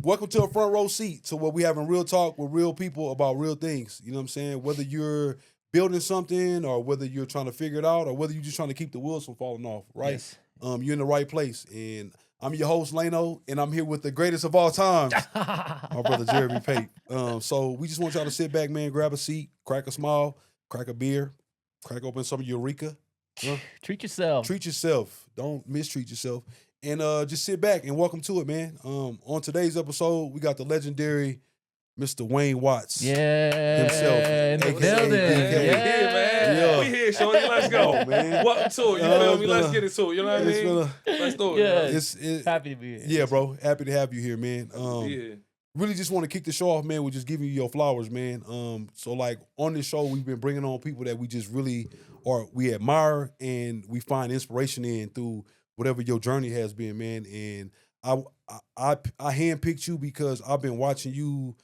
welcome to a front row seat to where we having real talk with real people about real things. You know what I'm saying? Whether you're building something or whether you're trying to figure it out or whether you're just trying to keep the wheels from falling off, right? Yes. You're in the right place. And I'm your host, Lano, and I'm here with the greatest of all times, my brother Jeremy Pate. So we just want y'all to sit back, man, grab a seat, crack a smile, crack a beer, crack open some Eureka. Treat yourself. Treat yourself. Don't mistreat yourself. And just sit back and welcome to it, man. On today's episode, we got the legendary Mr. Wayne Watts. Yeah. Himself. In the AKA building. DK. We here, man. Yeah. We here, Shorty. Let's go, man. Welcome to it. You feel me? Let's get into it. You know what I mean? Let's do it. Yes. man. Happy to be here. Yeah, bro. Happy to have you here, man. Yeah. Really just want to kick the show off, man, with just giving you your flowers, man. So like on this show, we've been bringing on people that we just really we admire and we find inspiration in through whatever your journey has been, man. And I handpicked you because I've been watching you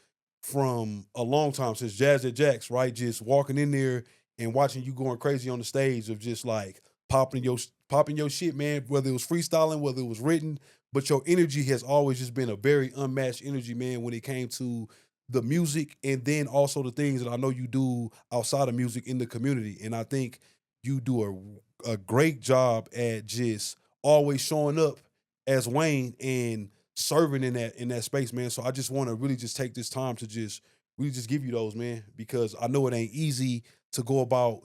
from a long time, since Jazz at Jack's, right? Just walking in there and watching you going crazy on the stage of just like popping your shit, man, whether it was freestyling, whether it was written, but your energy has always just been a very unmatched energy, man, when it came to the music and then also the things that I know you do outside of music in the community. And I think you do a great job at just always showing up as Wayne and serving in that space, man. So I just want to really just take this time to just really just give you those, man, because I know it ain't easy to go about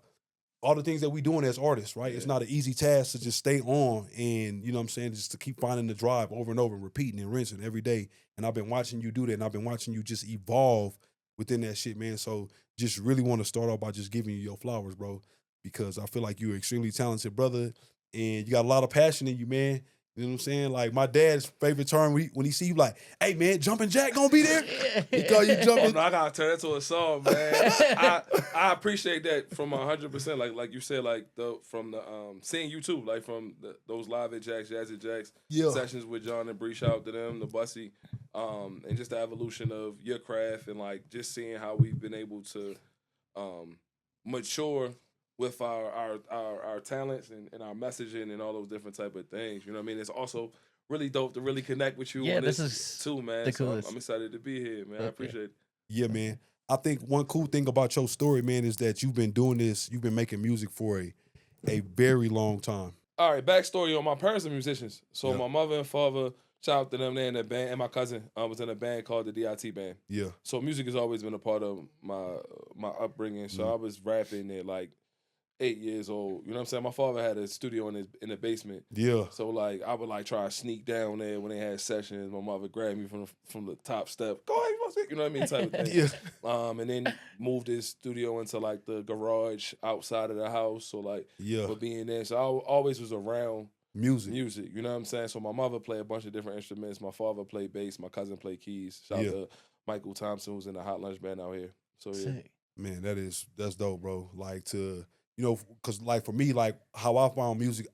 all the things that we doing as artists, right? Yeah. It's not an easy task to just stay on and, you know what I'm saying, just to keep finding the drive over and over and repeating and rinsing every day. And I've been watching you do that, and I've been watching you just evolve within that shit, man. So just really want to start off by just giving you your flowers, bro, because I feel like you're an extremely talented brother and you got a lot of passion in you, man. You know what I'm saying? Like my dad's favorite term when he see you, like, "Hey man, Jumpin' Jack gonna be there?" He call you Jumpin'. Oh, no, I gotta turn that to a song, man. I appreciate that from 100%. Like you said, like from the seeing you too, like from those live at Jack's, Jazz at Jack's sessions with John and Bree. Shout out to them, the Bussy, and just the evolution of your craft and like just seeing how we've been able to mature with our talents and our messaging and all those different type of things. You know what I mean? It's also really dope to really connect with you on this too, man. So I'm excited to be here, man. I appreciate it. Yeah, man. I think one cool thing about your story, man, is that you've been doing this, you've been making music for a very long time. All right, backstory on my parents are musicians. So my mother and father, shout out to them, they're in a band, and my cousin was in a band called the DIT Band. Yeah. So music has always been a part of my upbringing. So I was rapping at like 8 years old. You know what I'm saying? My father had a studio in the basement. Yeah. So like I would like try to sneak down there when they had sessions. My mother grabbed me from the top step. Go ahead, you know what I mean? Type of thing. Yeah. And then moved his studio into like the garage outside of the house. So like for being there. So I always was around music. You know what I'm saying? So my mother played a bunch of different instruments. My father played bass. My cousin played keys. Shout out to Michael Thompson, who's in the Hot Lunch Band out here. So yeah. Man, that's dope, bro. Like to, you know, because like for me, like how I found music,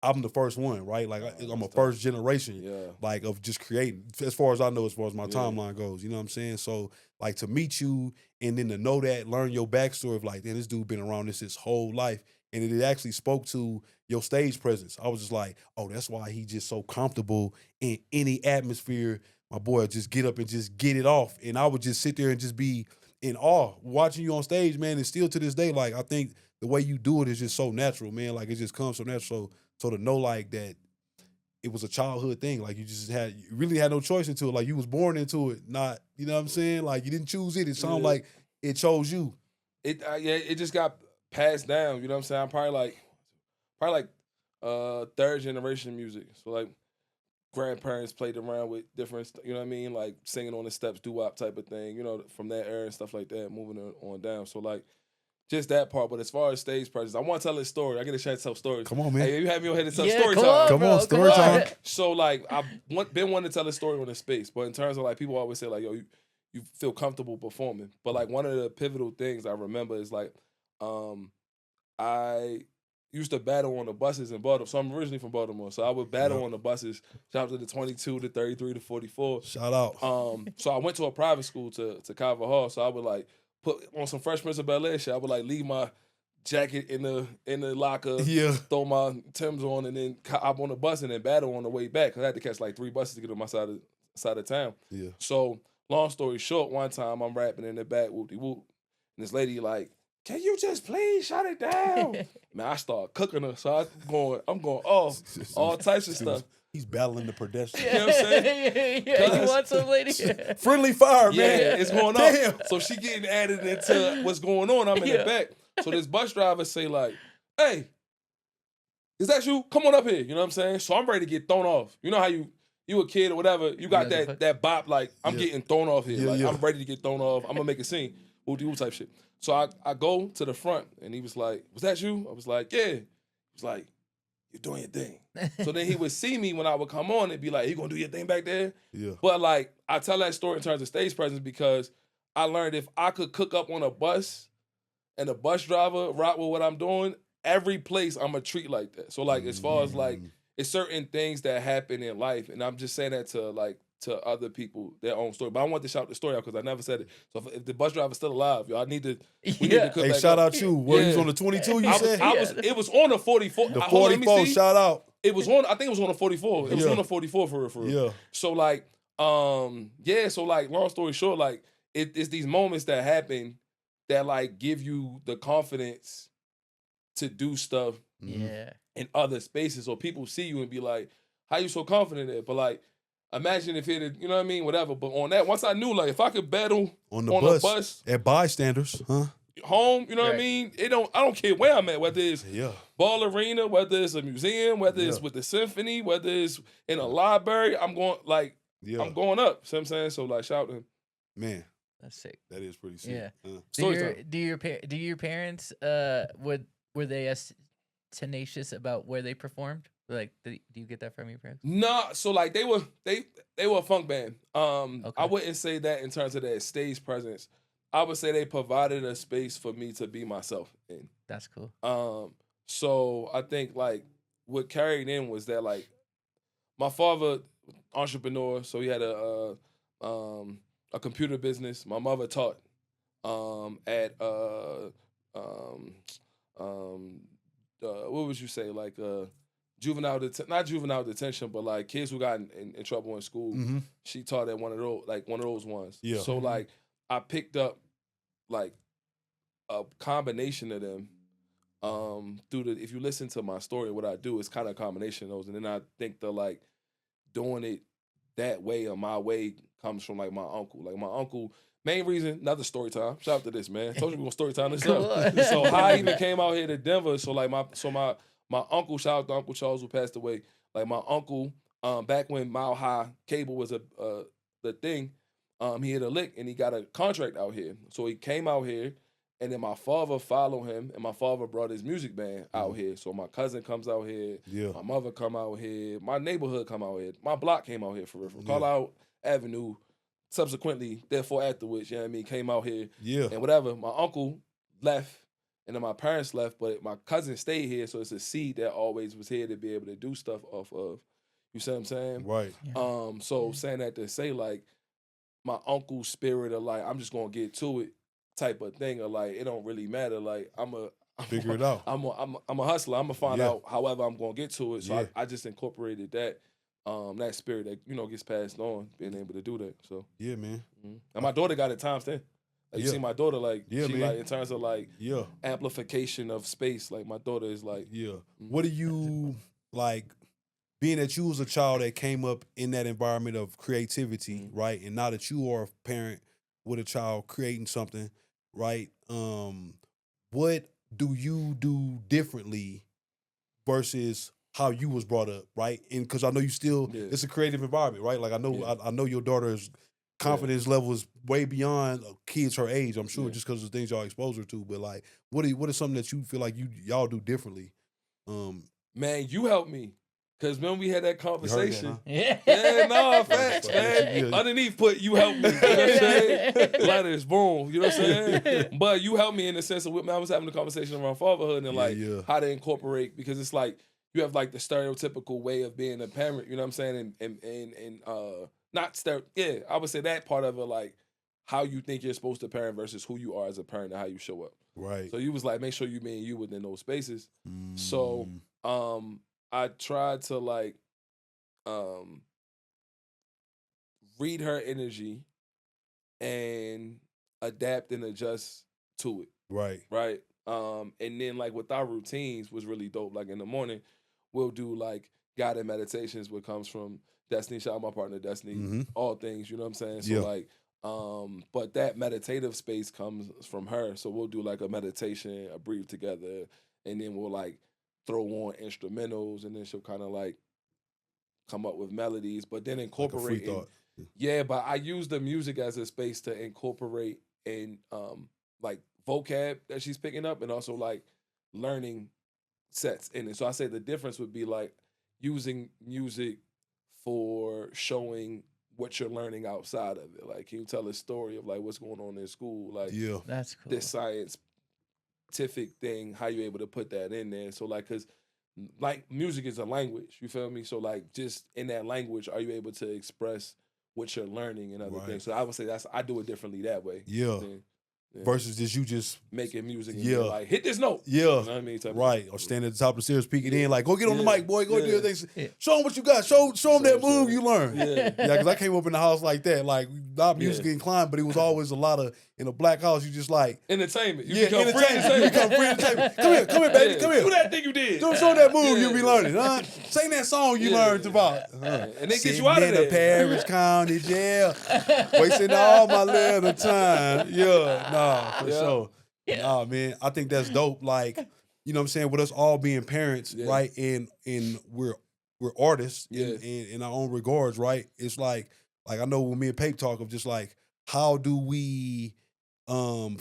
I'm the first one, right? Like I'm a first generation, like of just creating. As far as I know, as far as my timeline goes, you know what I'm saying? So like to meet you and then to know that, learn your backstory of like, damn, this dude been around this his whole life, and it actually spoke to your stage presence. I was just like, oh, that's why he just so comfortable in any atmosphere. My boy would just get up and just get it off, and I would just sit there and just be in awe watching you on stage, man. And still to this day, like I think the way you do it is just so natural, man. Like it just comes so natural. So to know like that it was a childhood thing, like you really had no choice into it. Like you was born into it, not, you know what I'm saying? Like you didn't choose it. It sounded like it chose you. It just got passed down. You know what I'm saying? I'm probably like third generation music. So like grandparents played around with different, you know what I mean? Like singing on the steps, doo-wop type of thing, you know, from that era and stuff like that, moving on down. So like, just that part, but as far as stage presence, I want to tell a story. I get a chance to tell stories. Come on, man. Hey, you have me on here to tell story time. Come on, story time. So, like, I've been wanting to tell a story on this space, but in terms of, like, people always say, like, yo, you feel comfortable performing. But, like, one of the pivotal things I remember is, like, I used to battle on the buses in Baltimore. So I'm originally from Baltimore. So I would battle on the buses. Shout out to the 22, the 33, the 44. Shout out. So I went to a private school to Calvert Hall. So I would, like, put on some Fresh Prince of Bel-Air shit. I would like leave my jacket in the locker, throw my Timbs on, and then hop on the bus and then battle on the way back. Cause I had to catch like 3 buses to get on my side side of town. Yeah. So long story short, one time I'm rapping in the back, whoop de whoop, and this lady like, can you just please shut it down? Man, I start cooking her, so I'm going off, all types of stuff. He's battling the pedestrian. You know what I'm saying? Yeah, you want some lady? Friendly fire, Yeah, man. it's going Damn. on. So she getting added into what's going on. I'm in the back. So this bus driver say like, hey, is that you? Come on up here. You know what I'm saying? So I'm ready to get thrown off. You know how you a kid or whatever, you got that bop, like, I'm getting thrown off here. Like, I'm ready to get thrown off. I'm going to make a scene. Woo type shit. So I go to the front, and he was like, was that you? I was like, yeah. He was like, you're doing your thing. So then he would see me when I would come on and be like, you going to do your thing back there? Yeah. But, like, I tell that story in terms of stage presence because I learned if I could cook up on a bus and the bus driver rock with what I'm doing, every place I'm going to treat like that. So, like, as far as, like, it's certain things that happen in life, and I'm just saying that to other people, their own story. But I want to shout the story out because I never said it. So if the bus driver's still alive, y'all need to we need to cook Hey, back shout up. out you. Where he's on the 22, you said? It was on the 44. The Hold on, let me 44, see. shout out. It was on, I think it was on the 44. It was on the 44 for real. Yeah. So like, so like, long story short, like, it's these moments that happen that like give you the confidence to do stuff in other spaces. So people see you and be like, how you so confident there? But like, imagine if it had, you know what I mean, whatever. But on that, once I knew, like, if I could battle on the a bus at bystanders, home, you know what I mean? I don't care where I'm at, whether it's Ball Arena, whether it's a museum, whether it's with the symphony, whether it's in a library, I'm going I'm going up. See what I'm saying? So like, shout to him. Man, that's sick. That is pretty sick. Yeah. Do your parents were they as tenacious about where they performed? Like, do you get that from your parents? No, so like they were a funk band. I wouldn't say that in terms of their stage presence. I would say they provided a space for me to be myself in. That's cool. So I think like what carried in was that like my father, entrepreneur, so he had a computer business. My mother taught at what would you say, like not juvenile detention, but like kids who got in trouble in school. Mm-hmm. She taught at one of those ones. Yeah. So like I picked up like a combination of them if you listen to my story, what I do is kind of a combination of those. And then I think the like doing it that way or my way comes from like my uncle. Like my uncle, main reason, another story time. Shout out to this, man. Told you we gonna story time this up. So how I even came out here to Denver. So like my uncle, shout out to Uncle Charles who passed away. Like my uncle, back when Mile High Cable was the thing, he hit a lick and he got a contract out here. So he came out here, and then my father followed him, and my father brought his music band out here. So my cousin comes out here, my mother come out here, my neighborhood come out here, my block came out here for real. Carlisle Avenue, subsequently, therefore afterwards, you know what I mean, came out here. Yeah. And whatever, my uncle left, and then my parents left, but my cousin stayed here, so it's a seed that always was here to be able to do stuff off of. You see what I'm saying? Right. Yeah. So saying that to say, like, my uncle's spirit of, like, I'm just going to get to it type of thing, or, like, it don't really matter. Like, figure it out. I'm a hustler. I'm going to find out however I'm going to get to it. So I just incorporated that spirit that, you know, gets passed on, being able to do that. So yeah, man. And my daughter got it times 10. Like, you see my daughter, like, she, man. like, in terms of, like, amplification of space, like, my daughter is, like... Yeah. What do you, like, being that you was a child that came up in that environment of creativity, right? And now that you are a parent with a child creating something, right? What do you do differently versus how you was brought up, right? And because I know you still, it's a creative environment, right? Like, I know your daughter's confidence level is way beyond kids her age, I'm sure, just because of the things y'all expose her to. But like, what is something that you feel like y'all do differently? Man, you helped me. Because when we had that conversation. That, huh? Yeah, no, facts, man. Underneath put, you helped me. You know what I'm saying? Letters, boom. You know what I'm saying? But you helped me in the sense of, I was having a conversation around fatherhood and like how to incorporate, because it's like, you have like the stereotypical way of being a parent, you know what I'm saying? And not I would say that part of it, like how you think you're supposed to parent versus who you are as a parent and how you show up. Right. So you was like, make sure you being you within those spaces. So I tried to like read her energy and adapt and adjust to it, Right. right? And then like with our routines was really dope. Like in the morning, we'll do like guided meditations, what comes from Destiny. Shout out my partner Destiny. Mhm. All things, you know what I'm saying? So Yeah. like, but that meditative space comes from her. So we'll do like a meditation, a breathe together, and then we'll like throw on instrumentals, and then she'll kind of like come up with melodies, but then Like a free incorporate. thought. Yeah, but I use the music as a space to incorporate and like vocab that she's picking up, and also like learning sets in it. So I say the difference would be like using music for showing what you're learning outside of it. Like, can you tell a story of like what's going on in school? Like Yeah. That's cool. this scientific thing, how you able to put that in there? So like, cause like music is a language, you feel me? So like, just in that language, are you able to express what you're learning and other Right. things? So I would say I do it differently that way. Yeah. Yeah. Versus just you just making music and Yeah. being like, hit this note. yeah. You know what I mean? Type of- Right, or stand at the top of the stairs peeking Yeah. in, like, go get on the Yeah. mic, boy, go do Yeah. your things. Yeah. Show them what you got. Show them Show that 'em, show move 'em. you learned. Yeah. Yeah, because I came up in the house like that, like not music Yeah. inclined, but it was always a lot of in a black house. You just like Entertainment. You yeah, become free entertainment. You become free entertainment. Come here, baby, Yeah. come here. Do that thing you did. Show that move you Yeah. be learning, huh? Sing that song you Yeah. learned about. And they get Sitting you out of in the there. Parish County Jail, wasting all my little time. Yeah, nah, for Yeah. sure. Yeah. Nah, man, I think that's dope. Like, you know what I'm saying? With us all being parents, Yeah. right? And we're artists Yeah. in our own regards, right? It's like I know when me and Pape talk of just like, how do we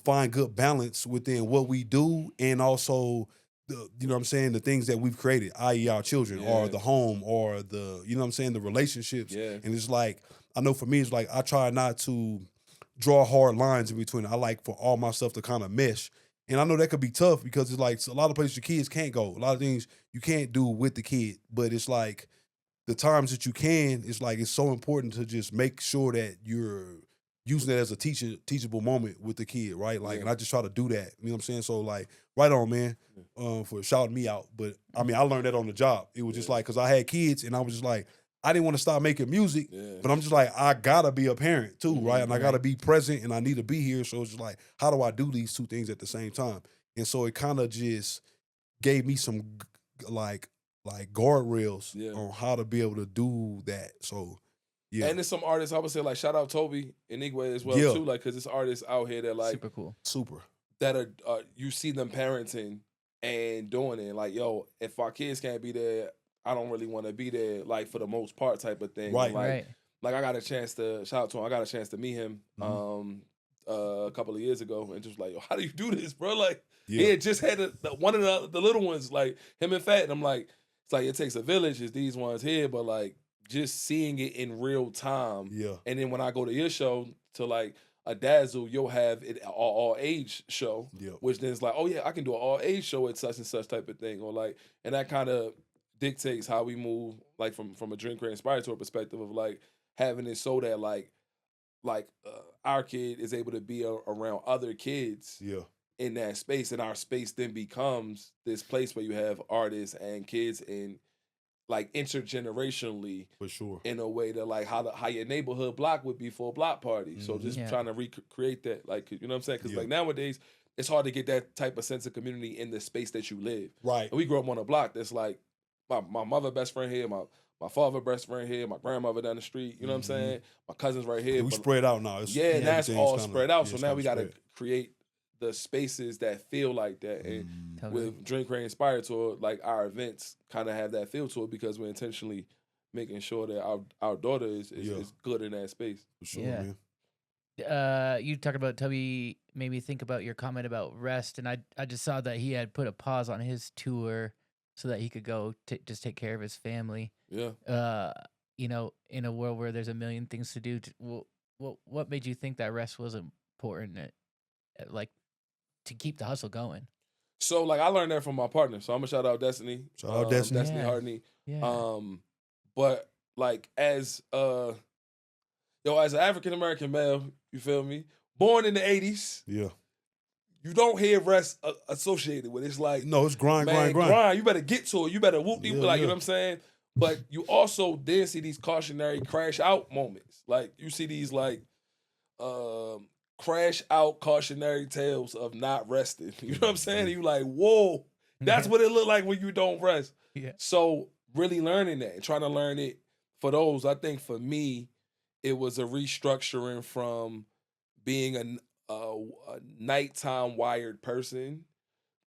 find good balance within what we do and also the, you know what I'm saying, the things that we've created, i.e. our children or Yeah. the home or the, you know what I'm saying, the relationships. Yeah. And it's like, I know for me, it's like I try not to draw hard lines in between. I like for all my stuff to kind of mesh. And I know that could be tough because it's like a lot of places your kids can't go. A lot of things you can't do with the kid. But it's like the times that you can, it's like it's so important to just make sure that you're using it as a teachable moment with the kid, right? Like, Yeah. and I just try to do that. You know what I'm saying? So like, right on, man, for shouting me out. But I mean, I learned that on the job. It was just Yeah. like, because I had kids and I was just like, I didn't want to stop making music, Yeah. but I'm just like, I gotta be a parent too, right? And I Right. gotta be present and I need to be here. So it's just like, how do I do these two things at the same time? And so it kind of just gave me some like guardrails Yeah. on how to be able to do that. So yeah, And there's some artists, I would say, like, shout out Toby and Igwe as well, Yeah. too. Like, because there's artists out here that, like, Super cool. super. that are you see them parenting and doing it. Like, yo, if our kids can't be there, I don't really want to be there, like, for the most part type of thing. Right. Like, Right. like I got a chance to, shout out to him, I got a chance to meet him a couple of years ago and just like, yo, how do you do this, bro? Like, he Yeah, had just had one of the little ones, like, him and Fat, and I'm like, it's like, it takes a village, it's these ones here, but, like, just seeing it in real time. yeah, And then when I go to your show to like a Dazzle, you'll have it all age show, yeah, which then is like, oh yeah, I can do an all age show at such and such type of thing, or like, and that kind of dictates how we move, like from a Drink Create Inspire Tour perspective of like having it so that like our kid is able to be around other kids yeah, in that space, and our space then becomes this place where you have artists and kids and like intergenerationally for sure. in a way that like how your neighborhood block would be for a block party. So Mhm. just Yeah. trying to recreate that, like, you know what I'm saying? Because Yeah. like nowadays, it's hard to get that type of sense of community in the space that you live. Right. And we grew up on a block that's like my mother best friend here, my father best friend here, my grandmother down the street. You know what I'm Mhm. saying? My cousins right here. We but- spread out now. It's, yeah, and that's everything's all kinda- spread out. yeah, So it's now kinda we got to spread. create the spaces that feel like that. And Mhm. Totally. with Drink Create Inspire Tour, like our events kind of have that feel to it because we're intentionally making sure that our daughter is Yeah. good in that space. For sure, Yeah. man. You talked about Tubby made me think about your comment about rest, and I just saw that he had put a pause on his tour so that he could go just take care of his family. Yeah. You know, in a world where there's a million things to do, what made you think that rest was important, like to keep the hustle going? So like I learned that from my partner. So I'm gonna shout out Destiny. Shout out Destiny. Destiny Yeah. Hartney. Yeah. But like as an African American male, you feel me? Born in the 80s, Yeah. you don't hear rest associated with it. It's like No, it's grind. man, You better get to it. You better whoop people, Yeah, like you yeah. know what I'm saying. But you also then see these cautionary crash out moments. Like you see these like crash out cautionary tales of not resting. You know what I'm saying? And you like, whoa, that's what it look like when you don't rest. Yeah. So really learning that and trying to learn it for those, I think for me, it was a restructuring from being a nighttime wired person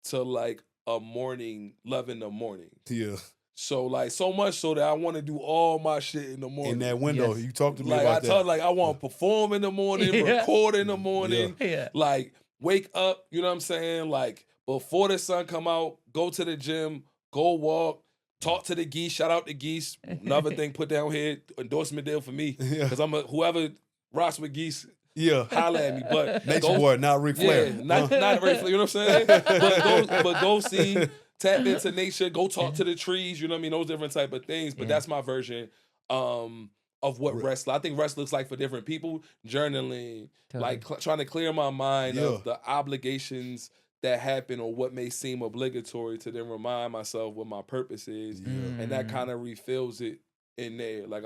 to like a morning loving the morning. Yeah. So like so much so that I want to do all my shit in the morning. In that window, Yes. you talked to me Like about I that. told, like I want to perform in the morning, Yeah. record in the morning, Yeah. like wake up. You know what I'm saying? Like before the sun come out, go to the gym, go walk, talk to the geese. Shout out the geese. Another thing put down here, endorsement deal for me Yeah. because I'm whoever rocks with geese. Yeah. Holla at me, but Nature boy, not Ric Flair. yeah, not Ric Flair. You know what I'm saying? but go see, tap into nature, go talk to the trees. You know what I mean? Those different type of things. But that's my version of what rest. I think rest looks like for different people. Journaling, like trying to clear my mind of the obligations that happen or what may seem obligatory to then remind myself what my purpose is, and that kind of refills it in there. Like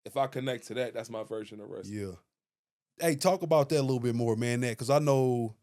if I connect to that, that's my version of rest. Yeah. Hey, talk about that a little bit more, man. That because I know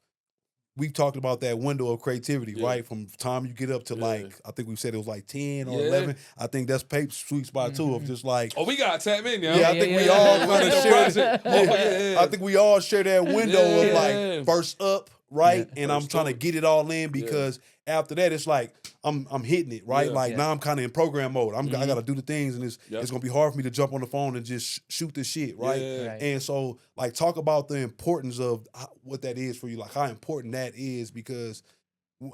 we talked about that window of creativity, right? From the time you get up to like, I think we said it was like 10 or 11. I think that's Pape's sweet spot too of just like. Oh, we got to tap in, yo. Yeah, I think we all kind of share. Yeah. I think we all share that window of like first up, right? And I'm trying to get it all in because after that it's like I'm hitting it, right? Like now I'm kind of in program mode. I got to do the things, and it's gonna be hard for me to jump on the phone and just shoot the shit, right? And so like talk about the importance of what that is for you, like how important that is, because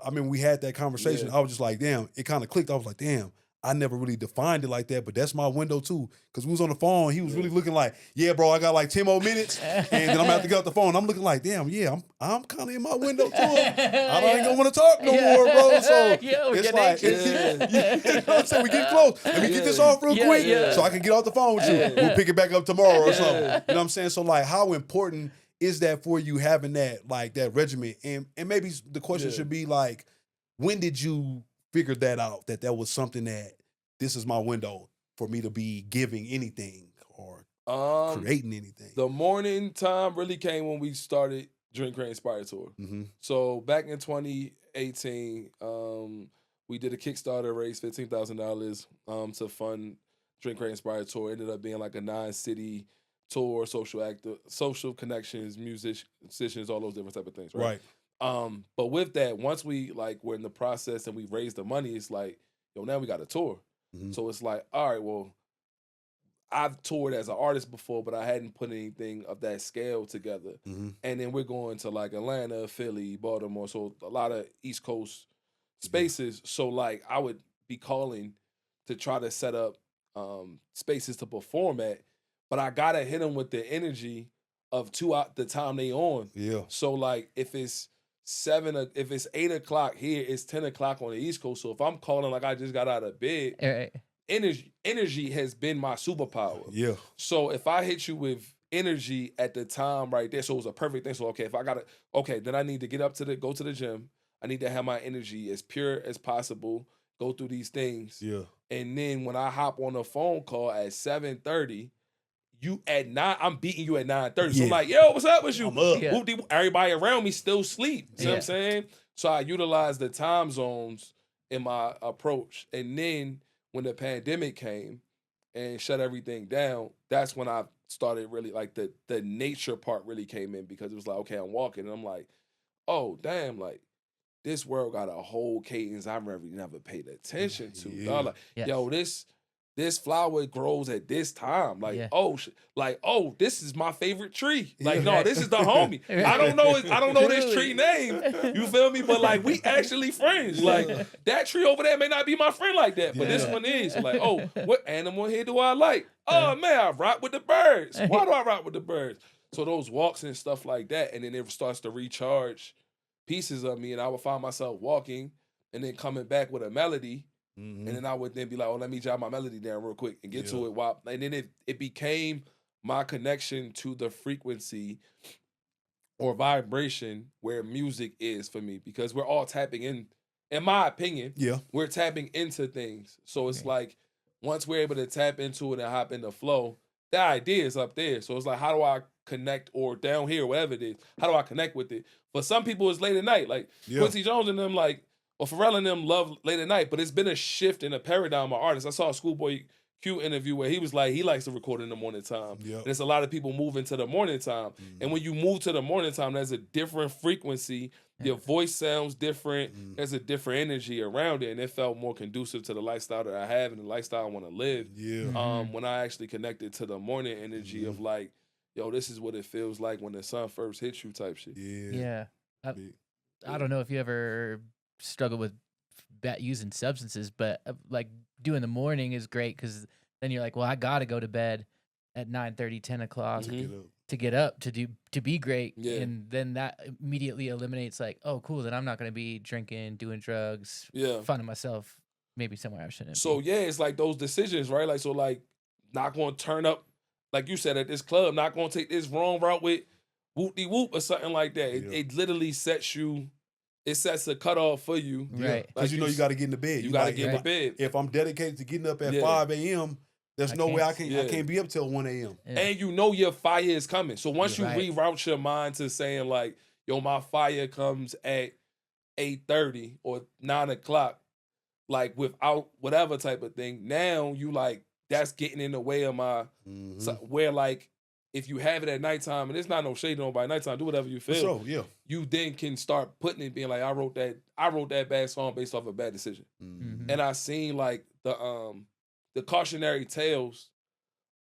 I mean we had that conversation. I was just like, damn, it kind of clicked. I was like, damn, I never really defined it like that, but that's my window too. Because we was on the phone, he was really looking like, yeah, bro, I got like 10 more minutes, and then I'm gonna have to get off the phone. I'm looking like, damn, yeah, I'm kind of in my window too. I ain't gonna want to talk no more, bro. So it's like, you know what I'm saying? We get close. Let me get this off real quick so I can get off the phone with you. We'll pick it back up tomorrow or something. You know what I'm saying? So like, how important is that for you having that like that regiment? And maybe the question should be like, when did you figure that out, that was something that this is my window for me to be giving anything or creating anything? The morning time really came when we started Drink Great Inspire Tour. So back in 2018, we did a Kickstarter raise, $15,000 to fund Drink Great Inspire Tour. It ended up being like a 9-city tour, social connections, musicians, all those different type of things, right? But with that, once we like were in the process and we raised the money, it's like, yo, now we got a tour. So it's like, all right, well, I've toured as an artist before, but I hadn't put anything of that scale together. And then we're going to like Atlanta, Philly, Baltimore, so a lot of East Coast spaces. So like I would be calling to try to set up spaces to perform at, but I gotta hit them with the energy of the time they on. So like if it's 8 o'clock here, it's 10 o'clock on the East Coast. So if I'm calling like I just got out of bed, energy has been my superpower. So if I hit you with energy at the time right there, so it was a perfect thing. So then I need to go to the gym. I need to have my energy as pure as possible, go through these things. And then when I hop on a phone call at 7:30, you at 9, I'm beating you at 9:30. So I'm like, yo, what's up with you? Everybody around me still sleep. See what I'm saying? So I utilize the time zones in my approach. And then when the pandemic came and shut everything down, that's when I started really like the nature part really came in, because it was like, okay, I'm walking and I'm like, oh damn, like this world got a whole cadence I never paid attention to. Like, yo, this flower grows at this time. Like, this is my favorite tree. Like, no, this is the homie. I don't know this tree name. You feel me? But like, we actually friends. Like, that tree over there may not be my friend like that, but this one is. Like, oh, what animal here do I like? Oh man, I rock with the birds. Why do I rock with the birds? So those walks and stuff like that, and then it starts to recharge pieces of me, and I would find myself walking and then coming back with a melody. And then I would then be like, oh, let me jot my melody down real quick and get to it. And then it became my connection to the frequency or vibration where music is for me, because we're all tapping in my opinion, we're tapping into things. So it's like once we're able to tap into it and hop in the flow, the idea is up there. So it's like, how do I connect, or down here, whatever it is, how do I connect with it? For some people, it's late at night. Like Yeah. Quincy Jones and them, like, or Pharrell and them love late at night, but it's been a shift in the paradigm of artists. I saw a Schoolboy Q interview where he was like, he likes to record in the morning time. Yep. And it's a lot of people moving to the morning time. And when you move to the morning time, there's a different frequency. Your voice sounds different. There's a different energy around it. And it felt more conducive to the lifestyle that I have and the lifestyle I want to live. Yeah. When I actually connected to the morning energy of like, yo, this is what it feels like when the sun first hits you type shit. Yeah. Yeah. I don't know if you ever struggle with using substances, but like doing the morning is great because then you're like, well, I got to go to bed at 9:30, 10 o'clock to get up to be great. Yeah. And then that immediately eliminates like, oh, cool, then I'm not going to be drinking, doing drugs, Yeah. finding myself maybe somewhere I shouldn't So be. yeah, it's like those decisions, right? Like, so like not going to turn up, like you said, at this club, not going to take this wrong route with whoop-de-whoop or something like that. It literally sets a cutoff for you. Right. Because Like you got to get in the bed. You got to like, get in the bed. If I'm dedicated to getting up at Yeah. 5 a.m., there's I no way I can't. can't be up till 1 a.m. Yeah. And you know your fire is coming. So once you Right. reroute your mind to saying like, yo, my fire comes at 8:30 or 9 o'clock, like without whatever type of thing, now you like, that's getting in the way of my, so, where like, if you have it at nighttime, and it's not no shade on by nighttime, do whatever you For feel. sure, yeah. You then can start putting it, being like, I wrote that bad song based off a bad decision. Mhm. And I seen like the cautionary tales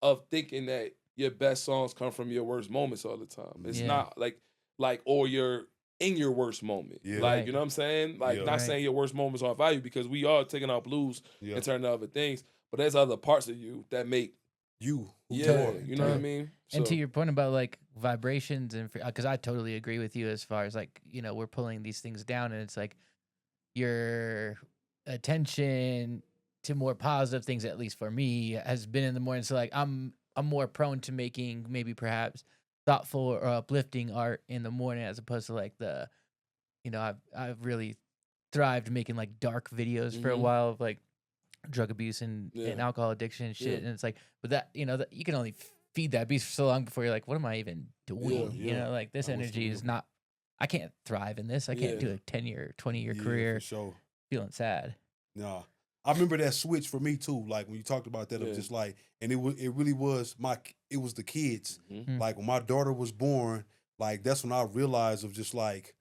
of thinking that your best songs come from your worst moments all the time. It's Yeah. not like or you're in your worst moment. Yeah. Like, Right. you know what I'm saying? Like, Yeah. not Right. saying your worst moments aren't value, because we are taking our blues Yeah. and turning to other things, but there's other parts of you that make You. Who you yeah, are. you know what I mean? And to So, your point about like vibrations and because I totally agree with you as far as like, you know, we're pulling these things down and it's like your attention to more positive things, at least for me, has been in the morning. So like I'm more prone to making maybe perhaps thoughtful or uplifting art in the morning as opposed to like the, you know, I've really thrived making like dark videos for a Mhm. while of like drug abuse and Yeah. alcohol addiction and shit. Yeah. And it's like, but that, you know, that you can only feed that beast for so long before you're like, what am I even doing? You yeah. know, like this I was energy is doing- not, I can't thrive in this. I can't do Yeah. a 10-year, 20-year Yeah, career for sure. feeling sad. Nah. I remember that switch for me too. Like when you talked about that, Yeah. of just like, and it really was it was the kids. Mhm. Like when my daughter was born, like that's when I realized of just like,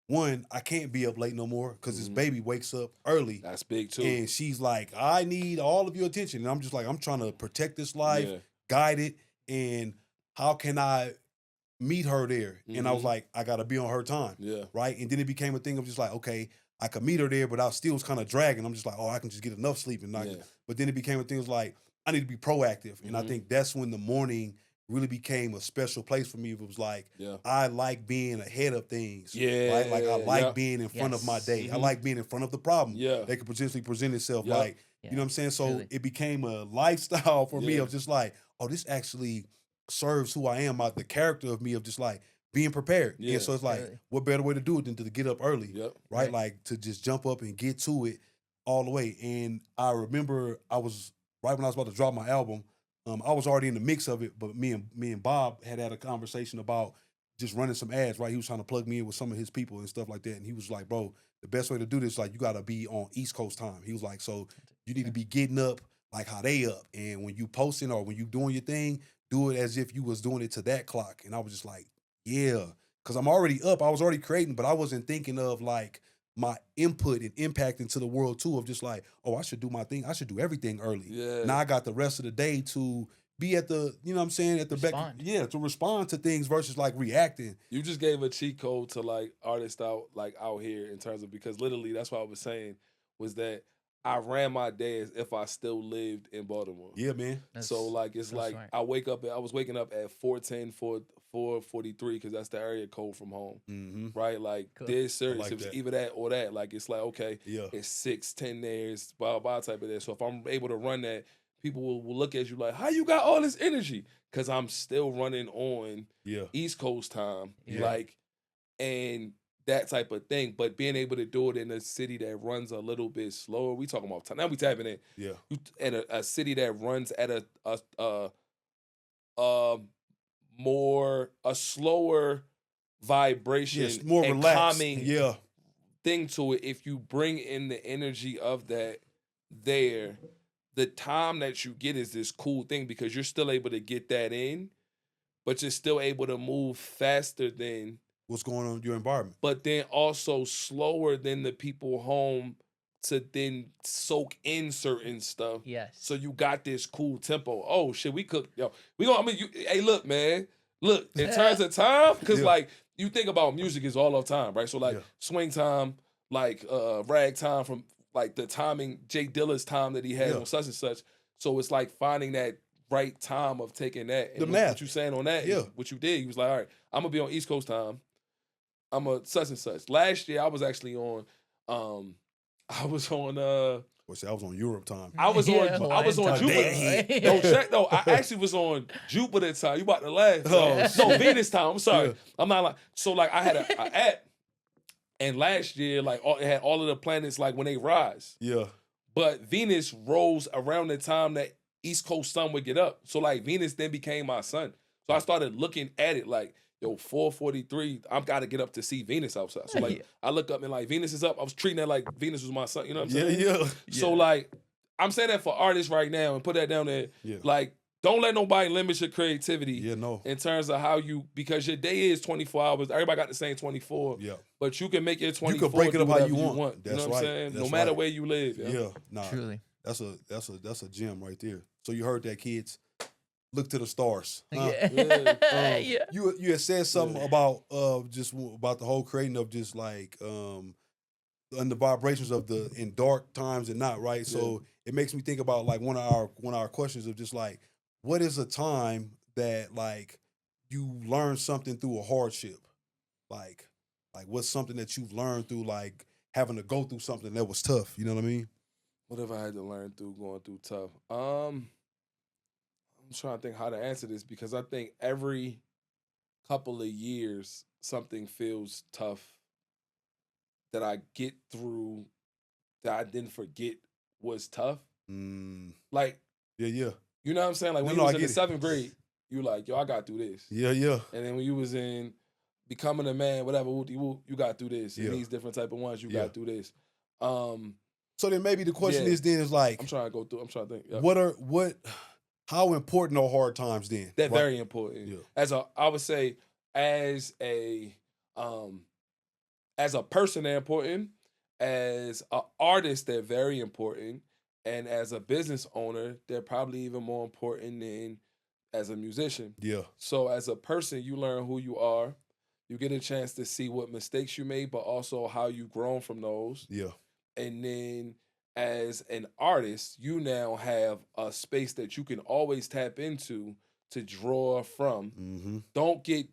one, I can't be up late no more because this Mhm. baby wakes up early. That's big too. And she's like, I need all of your attention. And I'm just like, I'm trying to protect this life, Yeah. guide it, and how can I meet her there? And I was Mhm. like, I gotta be on her time. Yeah. Right. And then it became a thing of just like, okay, I could meet her there, but I still was kind of dragging. I'm just like, oh, I can just get enough sleep and not. Yeah. But then it became a thing of like, I need to be proactive. And I Mhm. think that's when the morning really became a special place for me. It was like, Yeah. I like being ahead of things. Yeah. Right? Like I like Yeah. being in front of my Yes. day. I Mhm. like being in front of the problem. Yeah. That could potentially present itself. Yeah. Like, Yeah, you know what I'm saying? So really. it became a lifestyle for me Yeah. of just like, oh, this actually serves who I am, the character of me of just like being prepared. Yeah. And so it's like, Really. what better way to do it than to get up early? Yep. Right? Right. Like to just jump up and get to it all the way. And I remember I was right when I was about to drop my album, I was already in the mix of it, but me and Bob had a conversation about just running some ads, right? He was trying to plug me in with some of his people and stuff like that. And he was like, bro, the best way to do this, like, you got to be on East Coast time. He was like, so you need to be getting up like how they up. And when you posting or when you doing your thing, do it as if you was doing it to that clock. And I was just like, yeah, because I'm already up. I was already creating, but I wasn't thinking of like my input and impact into the world too, of just like, oh, I should do my thing. I should do everything early. Yeah. Now I got the rest of the day to be at the, you know what I'm saying, at the back. Respond. Yeah, to respond to things versus like reacting. You just gave a cheat code to like artists out here in terms of, because literally that's what I was saying was that I ran my day as if I still lived in Baltimore. Yeah, man. So like it's real like smart. I was waking up at 4:10 4:43 because that's the area code from home. Mm-hmm. Right? Like Cool. dead serious. like It was that. either that or that. Like it's like, okay, Yeah. it's 6-10 there, it's blah type of there. So if I'm able to run that, people will look at you like, how you got all this energy? Because I'm still running on Yeah. East Coast time. Yeah. Like, and that type of thing. But being able to do it in a city that runs a little bit slower, we talking about time. Now we tapping in. Yeah. In a city that runs at a slower vibration, Yes, more and relaxed. calming Yeah. thing to it. If you bring in the energy of that there, the time that you get is this cool thing because you're still able to get that in, but you're still able to move faster than What's going on in your environment? but then also slower than the people home to then soak in certain stuff. Yes. So you got this cool tempo. Oh shit, we cook. Yo, we gonna. I mean, hey, look, man. Look, in terms of time, because Yeah. like you think about music is all of time, right? So like Yeah. swing time, like rag time from like the timing, Jay Dilla's time that he had Yeah. on such and such. So it's like finding that right time of taking that. And The what math. you saying on that? Yeah. What you did, he was like, all right, I'm gonna be on East Coast time. I'm a such and such. Last year I was actually on I was on Well, see, I was on Europe time. I was Yeah, on I was on Hawaiian Jupiter. time. No, check though. I actually was on Jupiter time. You about to laugh. Oh, No, Venus time. I'm sorry. Yeah. I'm not like so like I had a app and last year like it had all of the planets like when they rise. Yeah. But Venus rose around the time that East Coast sun would get up. So like Venus then became my sun. So I started looking at it like, yo, 4:43, I've got to get up to see Venus outside. So like I look up and like Venus is up. I was treating that like Venus was my sun. You know what I'm Yeah. saying? Yeah. So like I'm saying that for artists right now and put that down there. Yeah. Like don't let nobody limit your creativity Yeah. No. in terms of how you because your day is 24 hours. Everybody got the same 24. Yeah. But you can make it 24. break it do up how whatever you want. You know That's what I'm right. saying? No That's matter right. where you live. Yeah. Nah. Truly. That's a gem right there. So you heard that, kids. Look to the stars. Huh? Yeah. Yeah. Yeah. You had said something about just about the whole creating of just like and the vibrations of the in dark times and not right. So it makes me think about like one of our questions of just like what is a time that like you learned something through a hardship, like what's something that you've learned through like having to go through something that was tough. You know what I mean? What have I had to learn through going through tough? I'm trying to think how to answer this because I think every couple of years something feels tough that I get through that I didn't forget was tough. Like, Yeah. you know what I'm saying? Like when you was in the 7th grade, you like, yo, I got through this. Yeah. And then when you was in becoming a man, whatever, you got through this. And Yeah. these different type of ones, you Yeah. got through this. So then maybe the question Yeah. is like I'm trying to think. Yeah. how important are hard times then? They're Right? very important. Yeah. I would say as a person they're important, as an artist they're very important, and as a business owner they're probably even more important than as a musician. Yeah. So as a person you learn who you are, you get a chance to see what mistakes you made, but also how you've grown from those. Yeah. And then as an artist, you now have a space that you can always tap into to draw from. Mm-hmm. Don't get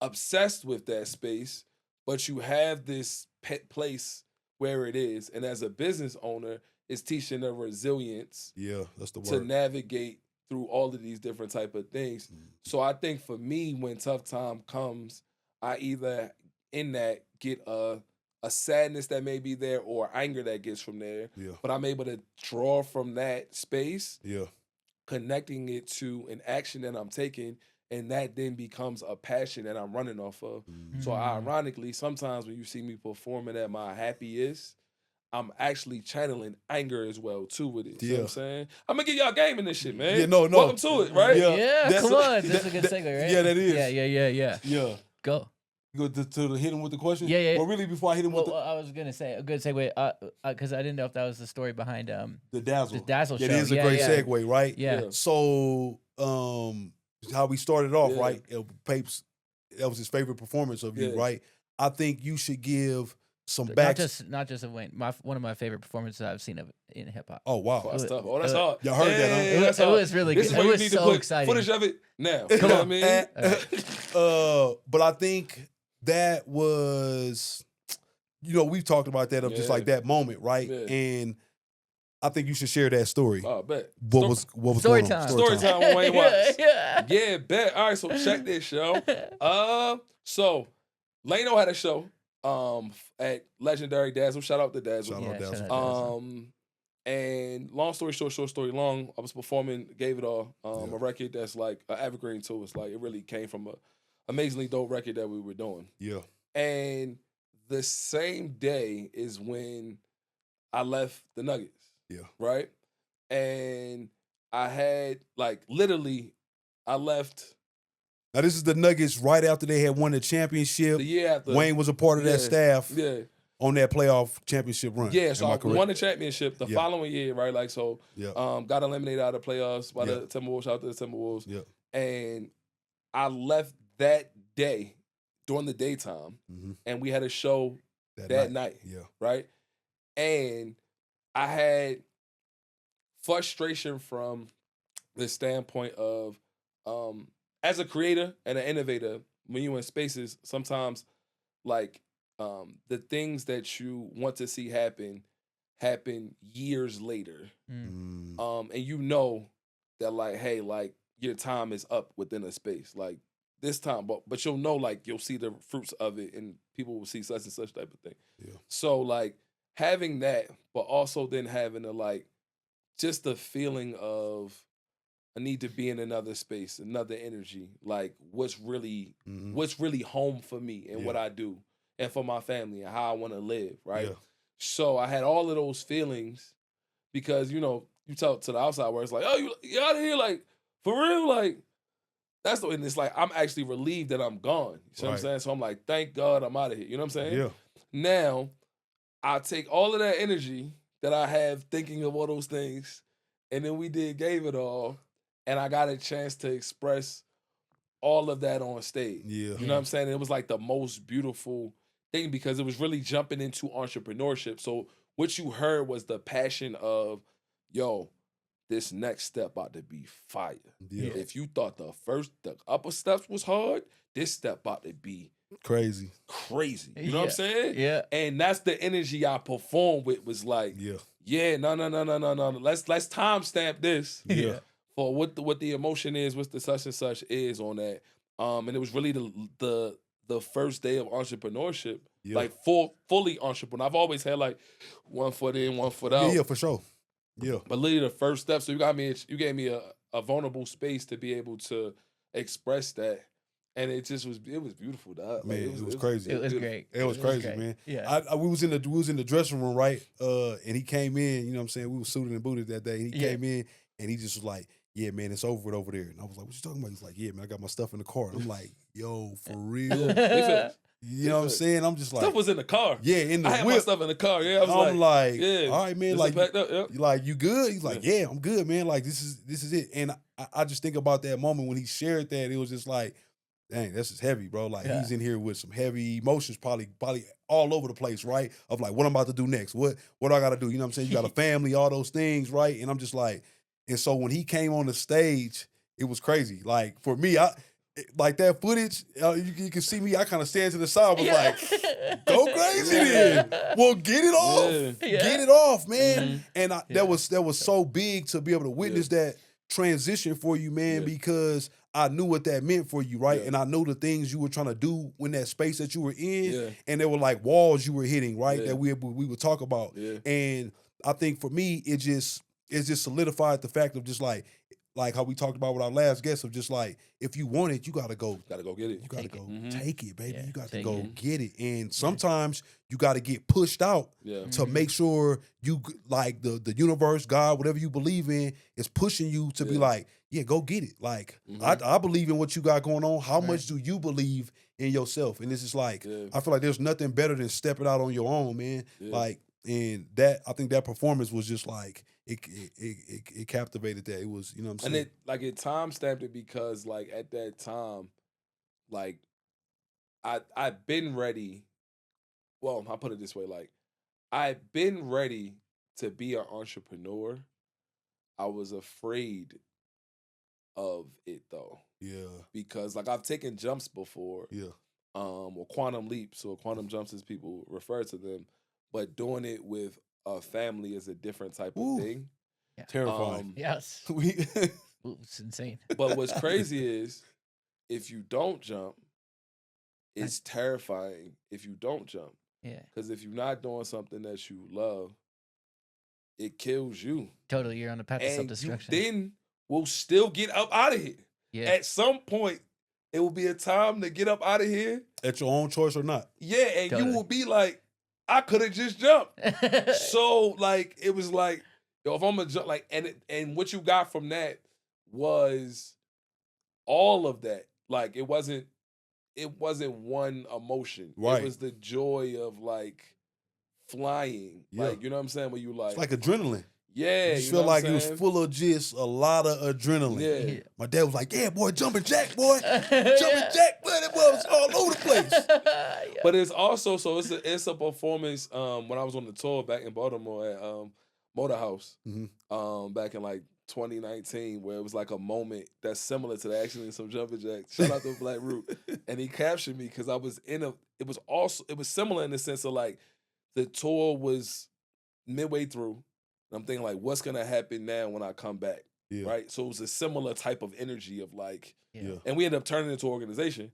obsessed with that space, but you have this pet place where it is. And as a business owner, it's teaching the resilience Yeah, that's the to word. navigate through all of these different type of things. So I think for me, when tough time comes, I either in that get a sadness that may be there or anger that gets from there. Yeah. But I'm able to draw from that space, Yeah. connecting it to an action that I'm taking, and that then becomes a passion that I'm running off of. So ironically, sometimes when you see me performing at my happiest, I'm actually channeling anger as well too with it. You know what I'm saying? I'm gonna give y'all a game in this shit, man. Yeah, no. Welcome to it, right? Yeah. Yeah, That's come a- on. That's a good that- segue, right? yeah, that is. Yeah. Yeah. Go. You go to hit him with the question? Yeah. Well, really, before I hit him Well, with I was gonna say a good segue, because I didn't know if that was the story behind the Dazzle. the Dazzle show. It is a Yeah, great yeah. segue, right? Yeah. Yeah. So, how we started off, Yeah. right? Papes, that was his favorite performance of you, Yeah. right? I think you should give some Not back. just of Wayne. One of my favorite performances I've seen of in hip hop. Oh wow! Oh, that's It- tough. Oh, that's it- hard. Y'all heard that, huh? Yeah, It that's was, it hard. was really This good. is It where you was need to so put exciting. footage of it now. You know what I mean? But I think that was, we've talked about that of just Yeah. like that moment, right? Yeah. And I think you should share that story. Oh, bet. What was Story going on? time. Story time with Wayne Watts. Yeah. Yeah, bet. All right, so check this, yo. So Lano had a show at Legendary Dazzle. Shout out to Dazzle. Shout out Yeah, Dazzle. shout out Dazzle. And long story short, short story long, I was performing Gave It All, Yeah. a record that's like an evergreen to us. Like it really came from a amazingly dope record that we were doing. Yeah. And the same day is when I left the Nuggets. Yeah. Right? And I had like literally I left Now this is the Nuggets right after they had won the championship. the year after. Wayne was a part of that staff Yeah. on that playoff championship run. Yeah, so Am I we correct? won the championship the Yeah. following year, right? Like so Yeah. got eliminated out of the playoffs by Yeah. the Timberwolves, shout out to the Timberwolves. Yeah. And I left that day during the daytime Mm-hmm. and we had a show that night, Yeah. right? And I had frustration from the standpoint of as a creator and an innovator, when you're in spaces, sometimes like the things that you want to see happen years later. Mm. And you know that like, hey, like your time is up within a space. Like this time, but you'll know like you'll see the fruits of it and people will see such and such type of thing. Yeah. So like having that, but also then having a like just the feeling of I need to be in another space, another energy, like what's really home for me and what I do and for my family and how I want to live, right? Yeah. So I had all of those feelings because, you know, you talk to the outside where it's like, oh, you out of here, like, for real? Like, that's the way, and it's like, I'm actually relieved that I'm gone. You see what I'm Right. saying? So I'm like, thank God I'm out of here. You know what I'm saying? Yeah. Now, I take all of that energy that I have thinking of all those things, and then we Gave It All, and I got a chance to express all of that on stage. Yeah. You know what I'm saying? It was like the most beautiful thing because it was really jumping into entrepreneurship. So what you heard was the passion of, yo, this next step about to be fire. Yeah. If you thought the upper steps was hard, this step about to be Crazy. crazy. You know what I'm Yeah. saying? Yeah. And that's the energy I performed with was like, Yeah. no. Let's timestamp this Yeah. for what the emotion is, what the such and such is on that. And it was really the first day of entrepreneurship, Yeah. like fully entrepreneur. I've always had like 1 foot in, 1 foot out. Yeah, for sure. Yeah. But literally the first step. So you gave me a vulnerable space to be able to express that. And it was beautiful, dog. Man, it was crazy. It was beautiful. great. It was crazy, great. man. Yeah. We was in the dressing room, right? And he came in, you know what I'm saying? We were suited and booted that day. And he came in and he just was like, yeah, man, it's over there. And I was like, what you talking about? He's like, yeah, man, I got my stuff in the car. And I'm like, yo, for real? You know what I'm saying? I'm just like, Stuff was in the car. yeah, in the I had my whip. stuff in the car. Yeah, I was I'm like, yeah, all right, man, this like, is packed up. Yep. you like, you good? He's like, yeah, I'm good, man. Like, this is it. And I just think about that moment when he shared that. It was just like, dang, this is heavy, bro. Like, he's in here with some heavy emotions, probably all over the place, right? Of like, what I'm about to do next. What I got to do? You know what I'm saying? You got a family, all those things, right? And I'm just like, and so when he came on the stage, it was crazy. Like, for me, like that footage, you can see me, I kind of stand to the side, was like, go crazy then. Well, get it off. Yeah. Get it off, man. Mhm. And that was so big to be able to witness that transition for you, man, because I knew what that meant for you, right? Yeah. And I know the things you were trying to do in that space that you were in, Yeah. and there were like walls you were hitting, right? Yeah. That we would talk about. Yeah. And I think for me, it just solidified the fact of just like how we talked about with our last guest of just like, if you want it, you gotta go. Gotta go get it. You gotta Take go it. take it, baby. Yeah, You got to take go it. get it. And sometimes you got to get pushed out Yeah. to make sure you like the universe, God, whatever you believe in, is pushing you to be Yeah. like, yeah, go get it. Like Mhm. I believe in what you got going on. How Right. much do you believe in yourself? And this is like, Yeah. I feel like there's nothing better than stepping out on your own, man. Yeah. Like, and that I think that performance was just like it captivated that. It was, you know what I'm saying? And it time stamped it because like at that time, like I've been ready. Well, I'll put it this way, like I've been ready to be an entrepreneur. I was afraid of it though. Yeah. Because like I've taken jumps before, Yeah. or quantum leaps or quantum jumps as people refer to them, but doing it with a family is a different type Ooh. of thing. Terrifying. Yes. We Ooh, it's insane. But what's crazy is if you don't jump, it's terrifying if you don't jump. Yeah, Because if you're not doing something that you love, it kills you. totally. You're on a path to And you self-destruction. then will still get up out of here. Yeah, At some point, it will be a time to get up out of here. At your own choice or not. Yeah, and Totally. you will be like, I could have just jumped. So like it was like, yo, if I'm gonna jump, like, and what you got from that was all of that. Like it wasn't one emotion. Right. It was the joy of like flying. Yeah. Like, you know what I'm saying? When you like, It's like adrenaline. yeah, You just know feel what like I'm it was saying? full of just a lot of adrenaline. Yeah. Yeah. My dad was like, yeah, boy, jumping jack, boy. Jumping Yeah. jack, boy, that boy was all over the place. Yeah. But it's also it's a performance. When I was on the tour back in Baltimore at Motor House, Mhm. back in like 2019, where it was like a moment that's similar to the actually in some jumping jacks. Shout out to Black Root, and he captured me because I was in a. It was similar in the sense of like the tour was midway through. And I'm thinking like, what's gonna happen now when I come back, Yeah. right? So it was a similar type of energy of like, Yeah. and we ended up turning into an organization.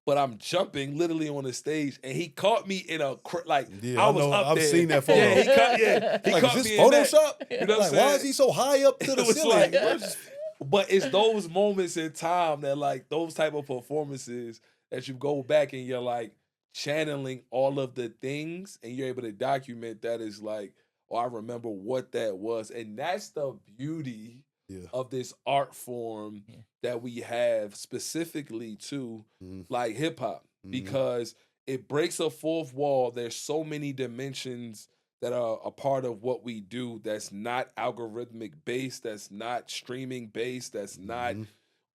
But I'm jumping literally on the stage, and he caught me in a like Yeah, I I was know. up I've there. seen that photo. Yeah, he Like, caught is me this in that. Photoshop? You know what I'm Like, why saying? is he so high up to It the was ceiling? like, Where's- but it's those moments in time that like those type of performances that you go back and you're like channeling all of the things, and you're able to document that is like, oh, I remember what that was, and that's the beauty Yeah. of this art form Yeah. that we have specifically to Mhm. like hip hop Mhm. because it breaks a fourth wall. There's so many dimensions that are a part of what we do that's not algorithmic based, that's not streaming based, that's not Mhm.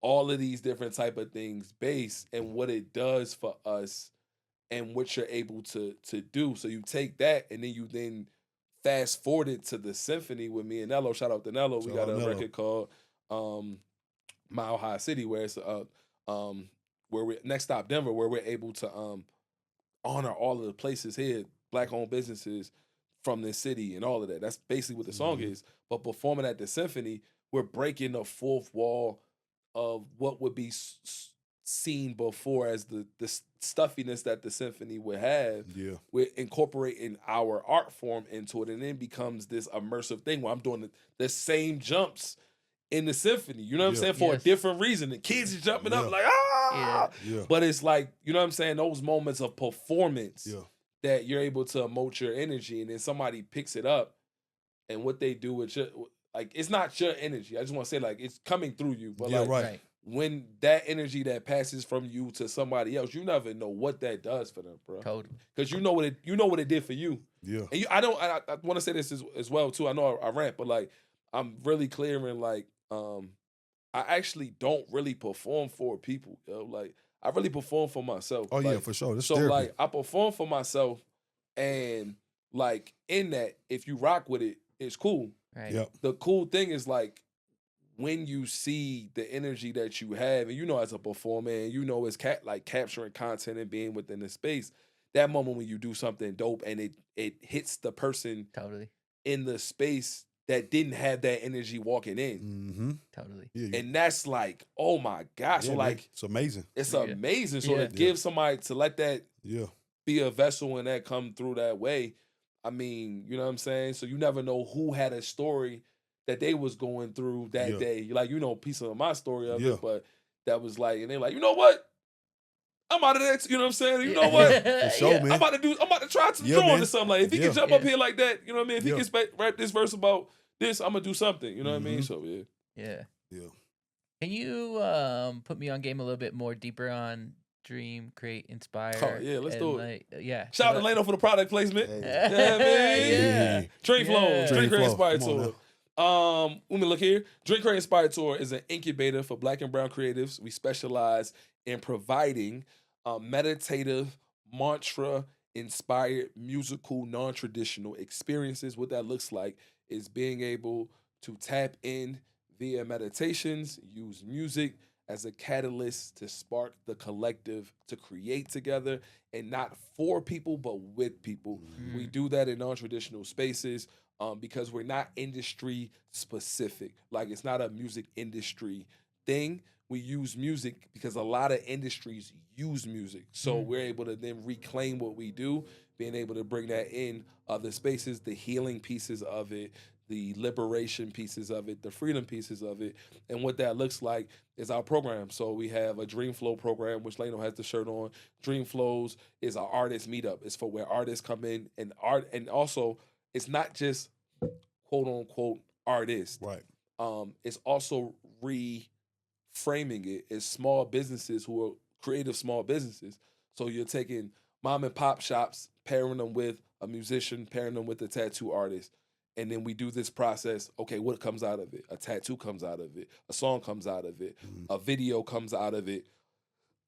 all of these different type of things based, and what it does for us and what you're able to do. So you take that and then you then fast forward it to the symphony with me and Nello. Shout out to Nello. We Shout got out a Nello. record called Mile High City, where it's where we next stop Denver, where we're able to honor all of the places here, black owned businesses from this city and all of that. That's basically what the song Mhm. is. But performing at the symphony, we're breaking the fourth wall of what would be seen before as the stuffiness that the symphony would have. Yeah. We're incorporating our art form into it, and then it becomes this immersive thing where I'm doing the same jumps in the symphony. You know what I'm Yeah. saying? For a Yes. different reason. The kids are jumping up Yeah. like, ah! Yeah. But it's like, you know what I'm saying? Those moments of performance Yeah. that you're able to emote your energy, and then somebody picks it up, and what they do with your, like, it's not your energy. I just want to say, like, it's coming through you. But Yeah, like, right. when that energy that passes from you to somebody else, you never know what that does for them, bro. Totally. Because you know what it did for you. Yeah. And I want to say this as well too. I know I rant, but like I'm really clearing like I actually don't really perform for people. Yo. Like I really perform for myself. Oh, yeah, Like, for sure. This so therapy. like I perform for myself, and like in that, if you rock with it, it's cool. Right. Yep. The cool thing is like when you see the energy that you have, and you know as a performer, and you know it's like capturing content and being within the space. That moment when you do something dope and it hits the person Totally. in the space that didn't have that energy walking in. Mm-hmm. Totally. Yeah. And that's like, oh my gosh. yeah, So man. like It's amazing. it's Yeah. amazing. So Yeah. to give somebody to let that Yeah. be a vessel and that come through that way, I mean, you know what I'm saying? So you never know who had a story that they was going through that Yeah. day. Like, you know, a piece of my story of Yeah. it, but that was like, and they're like, you know what? I'm out of that. You know what I'm saying? You know what? For sure, Yeah. man. I'm about to try some Yeah, drawing man. or something. Like if he Yeah. can jump up Yeah. here like that, you know what I mean? If he Yeah. can rap this verse about this, I'm gonna do something. You know what I mean? Mhm. So yeah. Yeah. Yeah. Can you put me on game a little bit more deeper on dream, create, inspire? yeah, let's and, do it. like, yeah. Shout out to So Leno for the product placement. Hey. Yeah, man. Yeah. Drink Flow, Yeah. Drink Drink Create Flow. Inspired Come on Tour. Let me look here. Drink Create Inspired Tour is an incubator for Black and Brown creatives. We specialize in providing meditative, mantra-inspired, musical, non-traditional experiences. What that looks like is being able to tap in via meditations, use music as a catalyst to spark the collective to create together, and not for people, but with people. We do that in non-traditional spaces because we're not industry specific. Like it's not a music industry thing. We use music because a lot of industries use music. So we're able to then reclaim what we do, being able to bring that in other spaces, the healing pieces of it, the liberation pieces of it, the freedom pieces of it. And what that looks like is our program. So we have a Dream Flow program, which Leno has the shirt on. Dream Flows is our artist meetup. It's for where artists come in and art, and also it's not just quote unquote artists. Right. It's also framing it as small businesses who are creative small businesses. So you're taking mom and pop shops, pairing them with a musician, pairing them with a tattoo artist. And then we do this process. Okay, what comes out of it? A tattoo comes out of it. A song comes out of it. A video comes out of it.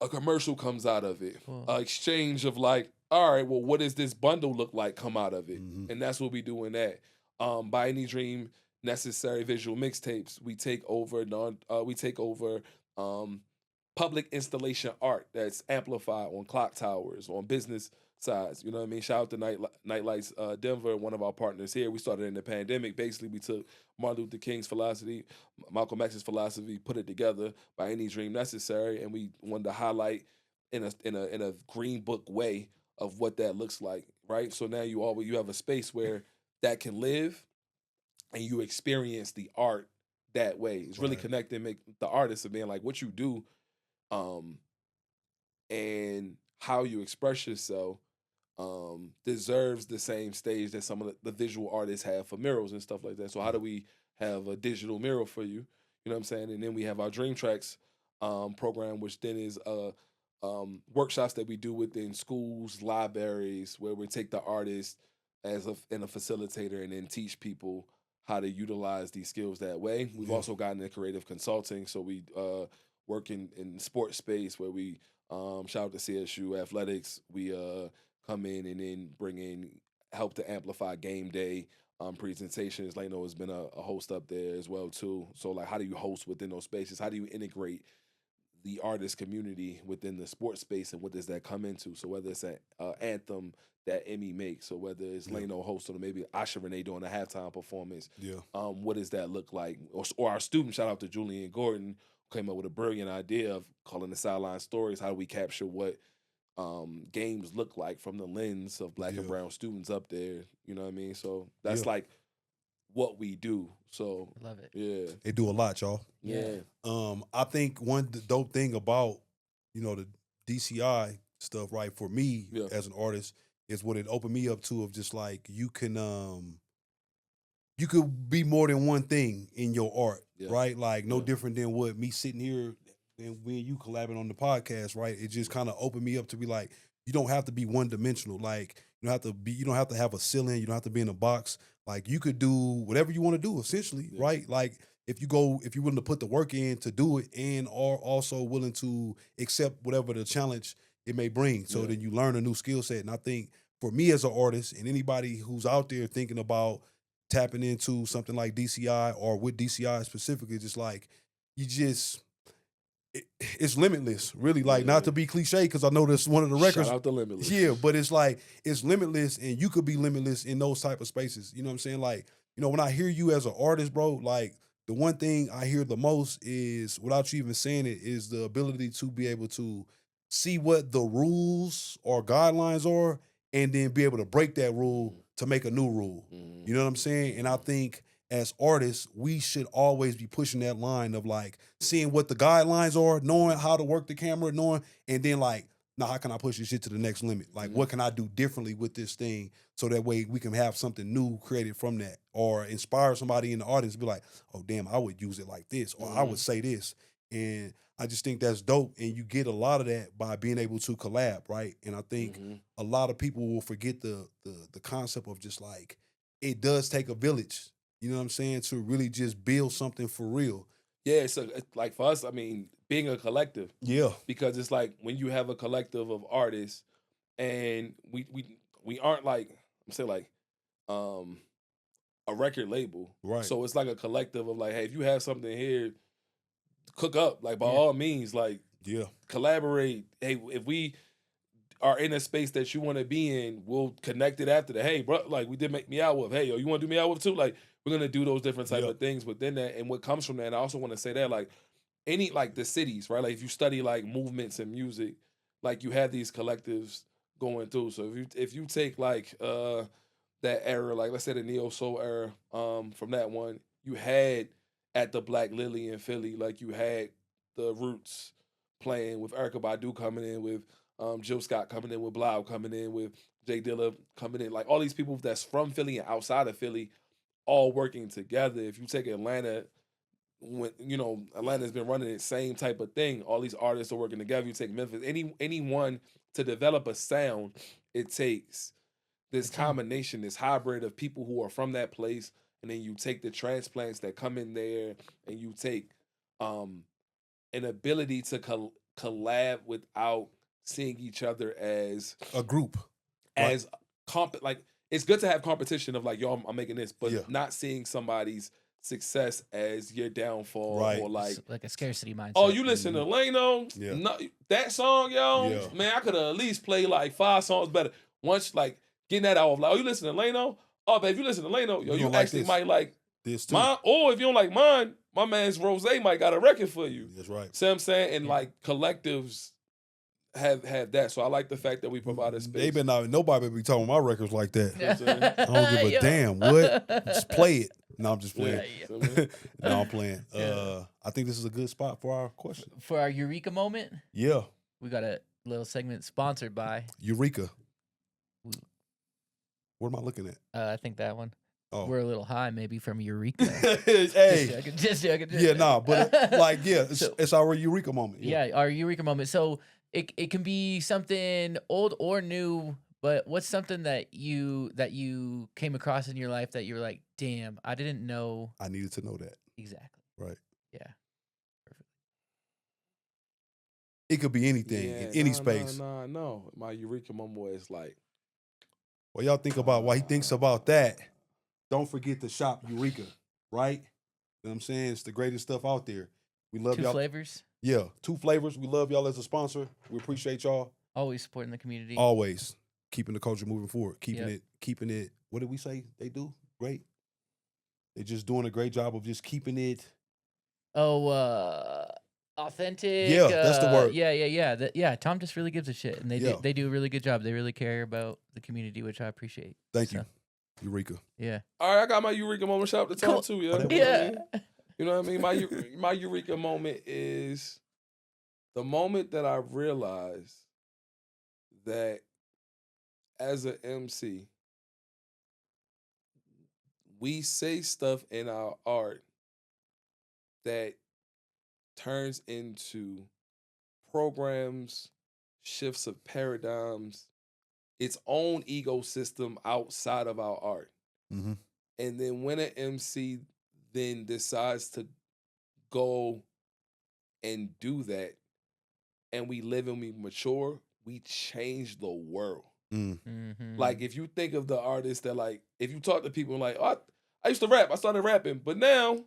A commercial comes out of it. Cool. An exchange of like, all right, well, what does this bundle look like come out of it? Mhm. And that's what we do in that. By Any Dream Necessary Visual Mixtapes, we take over public installation art that's amplified on clock towers, on business sides. You know what I mean? Shout out to Nightlights Denver, one of our partners here. We started in the pandemic. Basically, we took Martin Luther King's philosophy, Malcolm X's philosophy, put it together by Any Dream Necessary, and we wanted to highlight in a green book way of what that looks like, right? So now you have a space where that can live, and you experience the art that way. It's really Right. connecting, make the artist of being like what you do, and how you express yourself deserves the same stage that some of the visual artists have for murals and stuff like that. So how do we have a digital mural for you? You know what I'm saying? And then we have our Dream Tracks program, which then is workshops that we do within schools, libraries, where we take the artist as a facilitator and then teach people how to utilize these skills that way. We've Yeah. also gotten into creative consulting, so we work in sports space where we shout out to CSU athletics. We come in and then bring in help to amplify game day presentations. Leno has been a host up there as well too. So like, how do you host within those spaces? How do you integrate the artist community within the sports space, and what does that come into? So whether it's an anthem that Emmy makes, or whether it's Leno hosting, or maybe Asha Renee doing a halftime performance, Yeah. what does that look like? Or our student, shout out to Julian Gordon, came up with a brilliant idea of calling the sideline stories. How do we capture what games look like from the lens of black and Yeah. brown students up there? You know what I mean? So that's Yeah. like what we do. So Love it. yeah, They do a lot, y'all. yeah, I think one dope thing about, the DCI stuff, right, for me Yeah. as an artist, is what it opened me up to, of just like you could be more than one thing in your art, Yeah. right? Like no Yeah. different than what me sitting here and when you collabing on the podcast, right? It just kind of opened me up to be like, you don't have to be one dimensional. Like you don't have to have a ceiling. You don't have to be in a box. Like you could do whatever you want to do, essentially, Yeah. right? Like if you're willing to put the work in to do it, and are also willing to accept whatever the challenge it may bring. So Yeah. then you learn a new skill set. And I think for me as an artist, and anybody who's out there thinking about tapping into something like DCI, or with DCI specifically, just like it's limitless, really. Like, not to be cliche, because I know that's one of the records. Shout out to Limitless. Yeah, but it's like it's limitless, and you could be limitless in those type of spaces. You know what I'm saying? Like, when I hear you as an artist, bro, like the one thing I hear the most is, without you even saying it, is the ability to be able to see what the rules or guidelines are, and then be able to break that rule to make a new rule. Mhm. You know what I'm saying? And I think as artists, we should always be pushing that line of like seeing what the guidelines are, knowing how to work the camera, and then like, now how can I push this shit to the next limit? Like, what can I do differently with this thing, so that way we can have something new created from that, or inspire somebody in the audience to be like, oh damn, I would use it like this, or I would say this. And I just think that's dope, and you get a lot of that by being able to collab, right? And I think a lot of people will forget the concept of just like, it does take a village, you know what I'm saying, to really just build something for real. Yeah, so it's like for us, I mean, being a collective, Yeah. because it's like when you have a collective of artists, and we aren't like, I'm saying like a record label, Right. So it's like a collective of like, hey, if you have something here, cook up, like by Yeah. all means, like Yeah. collaborate. Hey, if we are in a space that you want to be in, we'll connect it after that. Hey, bro, like we did make me out with. Hey, yo, you want to do me out with too? Like we're gonna do those different type Yep. of things within that, and what comes from that. And I also want to say that like, any like the cities, right? Like if you study like movements and music, like you have these collectives going through. So if you take like that era, like let's say the neo soul era, from that one, you had at the Black Lily in Philly, like you had the Roots playing with Erykah Badu coming in with Jill Scott coming in with Blau coming in with Jay Dilla coming in, like all these people that's from Philly and outside of Philly all working together. If you take Atlanta, when Atlanta's been running the same type of thing, all these artists are working together. You take Memphis, anyone to develop a sound, it takes this combination, this hybrid of people who are from that place, and then you take the transplants that come in there, and you take an ability to collab without seeing each other as a group, as like it's good to have competition of like, yo, I'm making this, but Yeah. not seeing somebody's success as your downfall, Right. or like a scarcity mindset. oh, you listen to Lano, Yeah. no, that song, yo, Yeah. man, I could have at least played like 5 songs better. Once like getting that out of like, oh, you listen to Lano, oh, but if you listen to Lano, yo, You you don't like actually this. might like this too. mine, or if you don't like mine, my man's Rose might got a record for you. That's right. See what I'm saying? And like collectives have that. So I like the fact that we provide a space. They been out. Nobody be talking my records like that. I I don't give a Yo. damn. What? Just play it. No, I'm just playing. Yeah. No, I'm playing. Yeah. I think this is a good spot for our question. For our Eureka moment, Yeah, we got a little segment sponsored by. Eureka. What am I looking at? I think that one. Oh, We're a little high, maybe from Eureka. hey, Just joking. yeah, nah, but like, yeah, So- it's our Eureka moment. Yeah, our Eureka moment. So it can be something old or new, but what's something that you came across in your life that you were like, damn, I didn't know I needed to know that. exactly. Right. Yeah. It could be anything in any space. No. My Eureka moment is like, Well, y'all think about why he thinks about that. Don't forget to shop Eureka, right? You know what I'm saying? It's the greatest stuff out there. We love 2 y'all. flavors. Yeah, 2 flavors. We love y'all as a sponsor. We appreciate y'all Always supporting the community. always. Keeping the culture moving forward. Yep. Keeping it. What did we say they do? Great. They're just doing a great job of just keeping it. Authentic. Yeah, that's the word. Yeah. Tom just really gives a shit, and Yeah. they do a really good job. They really care about the community, which I appreciate. Thank So, you, Eureka. Yeah. all right, I got my Eureka moment. Shout out to Tom Cool. too, yeah. Yeah. You know what I mean? My Eureka moment is the moment that I realized that as an MC, we say stuff in our art that turns into programs, shifts of paradigms, its own ecosystem outside of our art. Mm-hmm. And then when an MC then decides to go and do that, and we live and we mature, we change the world. Mm. Mm-hmm. Like if you think of the artists that like, if you talk to people like, oh, I used to rap, I started rapping, but now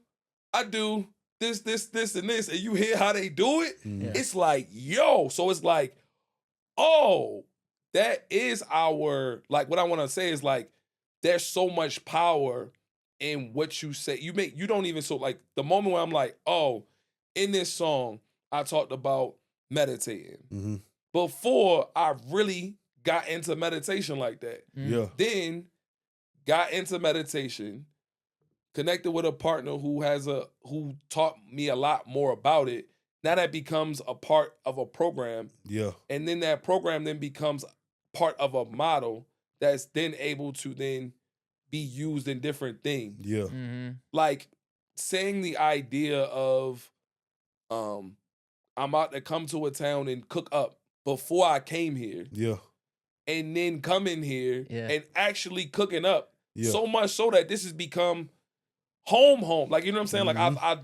I do this, and this, and you hear how they do it, Mm. it's like, yo, so it's like, oh, that is our, like what I want to say is like, there's so much power in what you say. You don't even, so like the moment where I'm like, oh, in this song, I talked about meditating. Mm-hmm. Before I really got into meditation like that. Yeah. Then got into meditation, connected with a partner who taught me a lot more about it. Now that becomes a part of a program. Yeah. And then that program then becomes part of a model that's then able to then be used in different things. Yeah. Mm-hmm. Like saying the idea of I'm about to come to a town and cook up before I came here, Yeah. and then coming here Yeah. and actually cooking up. Yeah. So much so that this has become home. Like, you know what I'm saying? Mhm. Like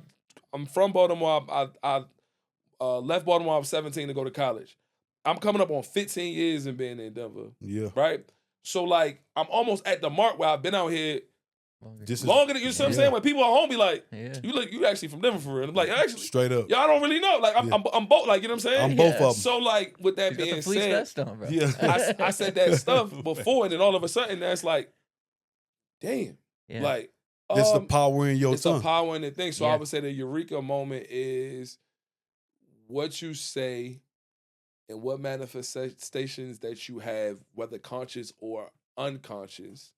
I'm from Baltimore. I left Baltimore when I was 17 to go to college. I'm coming up on 15 years in being in Denver, Yeah. right? So like I'm almost at the mark where I've been out here This is longer than, you know what I'm Yeah. saying? When people at home be like, Yeah. you actually from Denver for real. I'm like, actually, straight up. y'all don't really know. Like I'm Yeah. I'm both, like, you know what I'm saying? I'm both Yeah. of them. So like with that He's got being the fleece said, vest on, bro. Yeah. I said that stuff before, and then all of a sudden that's like, damn, Yeah. like It's the power in your it's a tongue. power in the thing. So I Yeah. would say the Eureka moment is what you say and what manifestations that you have, whether conscious or unconscious,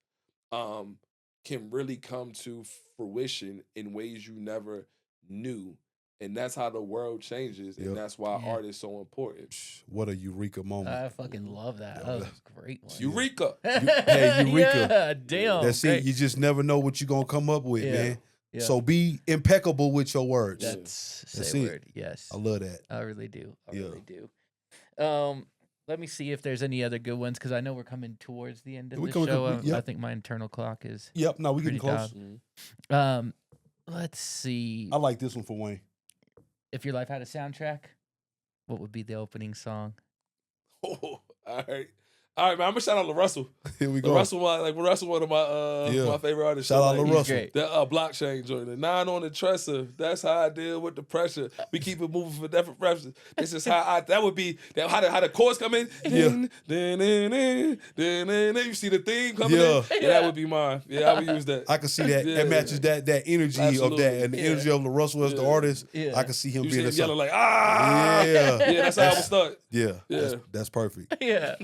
can really come to fruition in ways you never knew. And that's how the world changes. And that's why art is so important. What a eureka moment. I fucking love that. That was a great one. Eureka. Hey, eureka. Yeah, damn. That's it. You just never know what you're going to come up with, man. Yeah. So be impeccable with your words. That's a word. Yes. I love that. I really do. I really do. Let me see if there's any other good ones, because I know we're coming towards the end of the show. I think my internal clock is no, we getting close. Let's see. I like this one for Wayne. If your life had a soundtrack, what would be the opening song? Oh, all right. All right, man. I'm gonna shout out LaRussell. Here we go. LaRussell, one of my favorite artists. Shout out LaRussell. The blockchain joint, the 9 on the dresser. That's how I deal with the pressure. We keep it moving for different pressures. This is how that would be. How the chords come in. You see the theme coming in. Yeah, that would be mine. Yeah, I would use that. I can see that. It matches that energy of that, and the energy of LaRussell as the artist. I can see him being yelling like yeah. That's how I would start. Yeah. That's perfect. Yeah.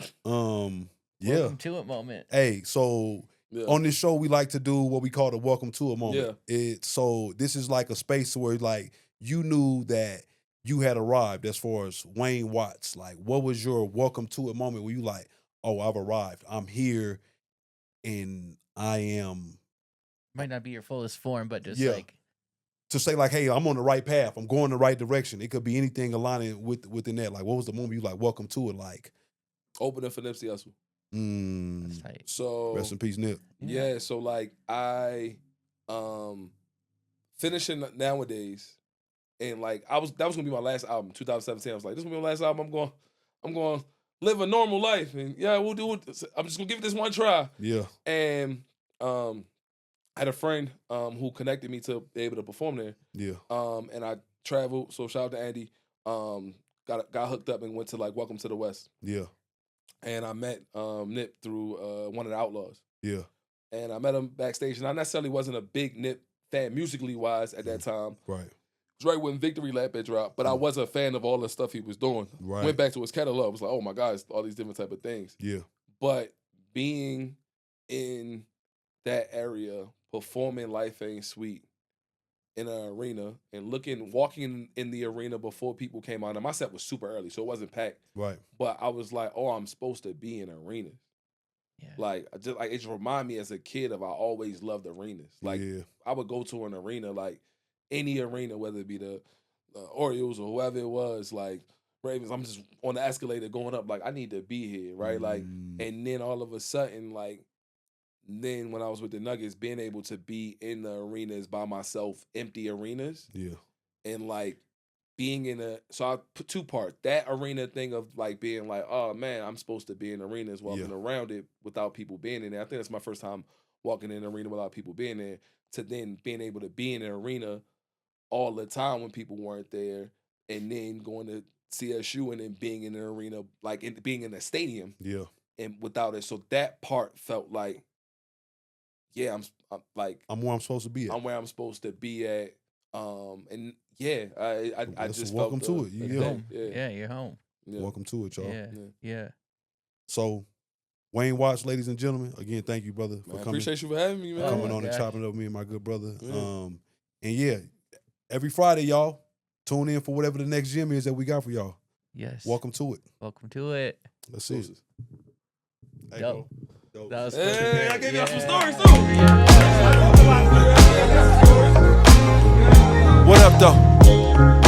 Welcome to it moment. Hey, so on this show we like to do what we call the welcome to it moment. So this is like a space where like you knew that you had arrived as far as Wayne Watts. Like, what was your welcome to it moment where you like, oh, I've arrived. I'm here and I am. Might not be your fullest form, but just like. To say like, hey, I'm on the right path. I'm going the right direction. It could be anything aligning within that. Like, what was the moment you like, welcome to it? Like. Opening for Nipsey Hussle. That's tight. So rest in peace, Nip. Yeah, so like I finishing Nowadays, and like that was gonna be my last album, 2017. I was like, this is gonna be my last album. I'm going to live a normal life, and we'll do it. I'm just gonna give it this one try. Yeah. And I had a friend who connected me to be able to perform there. Yeah. And I traveled. So shout out to Andy. Got hooked up and went to like Welcome to the West. Yeah. And I met Nip through one of the Outlaws. Yeah. And I met him backstage. And I necessarily wasn't a big Nip fan musically wise at that time. Right. It was right when Victory Lap had dropped. But I was a fan of all the stuff he was doing. Right. Went back to his catalog. Was like, oh my God, it's all these different type of things. Yeah. But being in that area, performing Life Ain't Sweet in an arena and walking in the arena before people came on. And my set was super early, so it wasn't packed. Right. But I was like, oh, I'm supposed to be in arenas. Yeah. Like, it just reminded me as a kid of I always loved arenas. Like, I would go to an arena, like any arena, whether it be the Orioles or whoever it was, like Ravens. I'm just on the escalator going up, like, I need to be here, right? Like, and then all of a sudden, like, then when I was with the Nuggets, being able to be in the arenas by myself, empty arenas. Yeah. And like being so I put two parts. That arena thing of like being like, oh man, I'm supposed to be in arenas, walking around it without people being in there. I think that's my first time walking in an arena without people being there, to then being able to be in an arena all the time when people weren't there, and then going to CSU and then being in an arena, like being in a stadium. Yeah. And without it. So that part felt like, I'm like I'm where I'm supposed to be at. I'm where I'm supposed to be at. And I just welcome felt to it. You're home. Yeah, you're home. Yeah. Welcome to it, y'all. Yeah. So, Wayne Watts, ladies and gentlemen, again, thank you, brother, for coming. Appreciate you for having me, man. Coming on and chopping it up with me and my good brother. And every Friday, y'all, tune in for whatever the next gym is that we got for y'all. Yes. Welcome to it. Welcome to it. Let's see it. Hey, Dope. Dope. That was Hey, I gave y'all some stories too. What up, though?